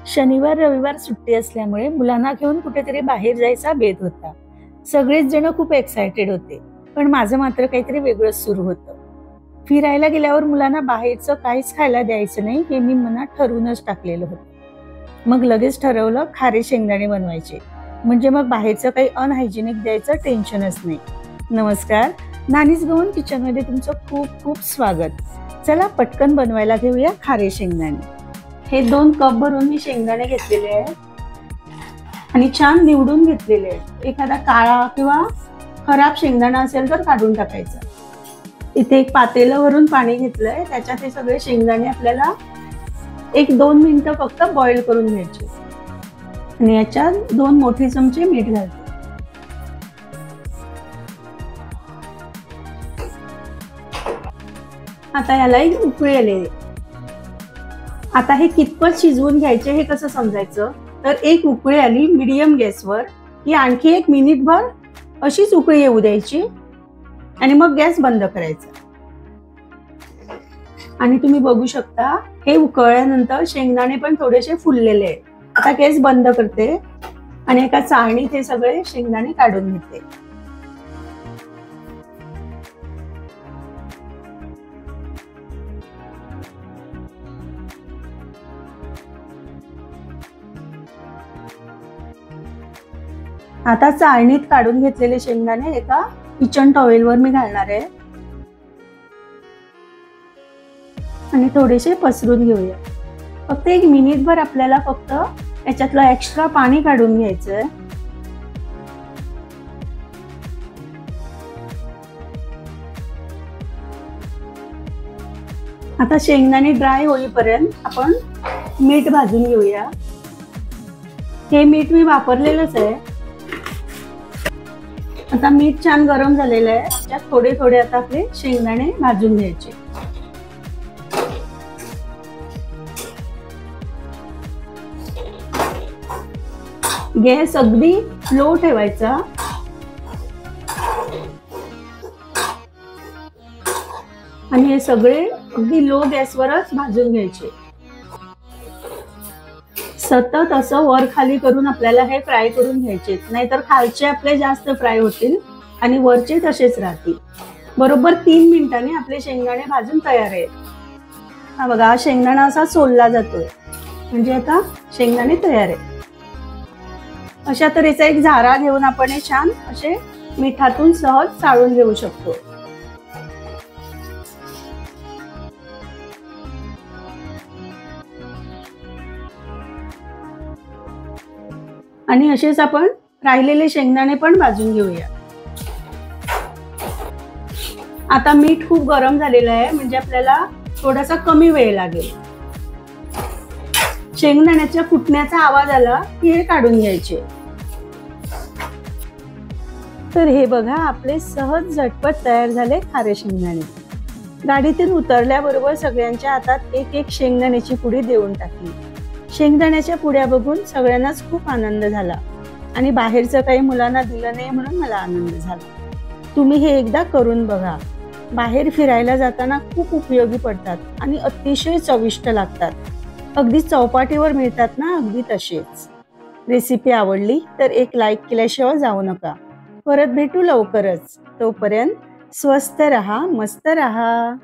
शनिवार रविवार सुट्टी असल्यामुळे मुलांना घेऊन कुठेतरी बाहेर जायचा बेत होता. सगळेच जण खूप एक्सायटेड होते, पण माझं मात्र काहीतरी वेगळंच सुरू होतं. फिरायला गेल्यावर मुलांना बाहेरचं काहीच खायला द्यायचं नाही हे मी मनात ठरवूनच टाकलेलं होतं. मग लगेच ठरवलं खारे शेंगदाणे बनवायचे, म्हणजे मग बाहेरचं काही अनहायजेनिक द्यायचं टेन्शनच नाही. नमस्कार, नानीज गवन किचनमध्ये तुमचं खूप खूप स्वागत. चला पटकन बनवायला घेऊया खारे शेंगदाणे. हे 2 कप भरून मी शेंगदाणे घेतलेले आहेत आणि छान निवडून घेतलेले आहेत. एखादा काळा किंवा खराब शेंगदाणा असेल तर काढून टाकायचा. इथे एक पातेलं भरून पाणी घेतलंय, त्याच्यात हे सगळे शेंगदाणे आपल्याला 1-2 मिनिटं फक्त बॉईल करून घ्यायचे आणि याच्यात 2 मोठे चमचे मीठ घालते. आता याला एक उकळी आली. आता हे कितपत शिजवून घ्यायचे हे कसं समजायचं, तर एक उकळी आली मीडियम गॅसवर की आणखी 1 मिनिटभर अशीच उकळी येऊ द्यायची आणि मग गॅस बंद करायचा. आणि तुम्ही बघू शकता हे उकळल्यानंतर शेंगदाणे पण थोडेसे फुललेले आहेत. आता गॅस बंद करते आणि एका चाळणीत हे सगळे शेंगदाणे काढून घेते. आता चाळणीत काढून घेतलेले शेंगदाणे एका किचन टॉवेलवर मी घालणार आहे आणि थोडेसे पसरून घेऊया. फक्त 1 मिनिटभर आपल्याला फक्त याच्यातलं एक्स्ट्रा पाणी काढून घ्यायचंय. आता शेंगदाणे ड्राय होईपर्यंत आपण मीठ भाजून घेऊया. हे मीठ मी वापरलेलंच आहे. आता मीठ छान गरम झालेलं आहे, त्यात थोडे थोडे आता आपले शेंगदाणे भाजून घ्यायचे. गॅस अगदी लो ठेवायचा आणि हे सगळे अगदी लो गॅसवरच भाजून घ्यायचे. सतत असं वर खाली करून आपल्याला हे फ्राय करून घ्यायचे, नाहीतर खालचे आपले जास्त फ्राय होतील आणि वरचे तसेच राहतील. बरोबर 3 मिनिटांनी आपले शेंगदाणे भाजून तयार आहेत. हा बघा, हा शेंगदाणा असा सोलला जातोय, म्हणजे आता शेंगदाणे तयार आहे. अशा तऱ्हेचा एक झारा घेऊन आपण हे छान असे मिठातून सहज चाळून घेऊ शकतो. आणि असेच आपण राहिलेले शेंगदाणे पण भाजून घेऊया. आता मीठ खूप गरम झालेलं आहे, म्हणजे आपल्याला थोडासा कमी वेळ लागेल. शेंगदाण्याच्या फुटण्याचा आवाज आला की हे काढून घ्यायचे. तर हे बघा, आपले सहज झटपट तयार झाले खारे शेंगदाणे. गाडीतून उतरल्याबरोबर सगळ्यांच्या हातात 1-1 शेंगदाण्याची पुडी देऊन टाकली. शेंगदाण्याच्या पुड्या बघून सगळ्यांनाच खूप आनंद झाला आणि बाहेरचं काही मुलांना दिलं नाही म्हणून मला आनंद झाला. तुम्ही हे एकदा करून बघा. बाहेर फिरायला जाताना खूप उपयोगी पडतात आणि अतिशय चविष्ट लागतात. अगदी चौपाटीवर मिळतात ना, अगदी तसेच. रेसिपी आवडली तर एक लाईक केल्याशिवाय जाऊ नका. परत भेटू लवकरच. तोपर्यंत स्वस्त रहा, मस्त रहा.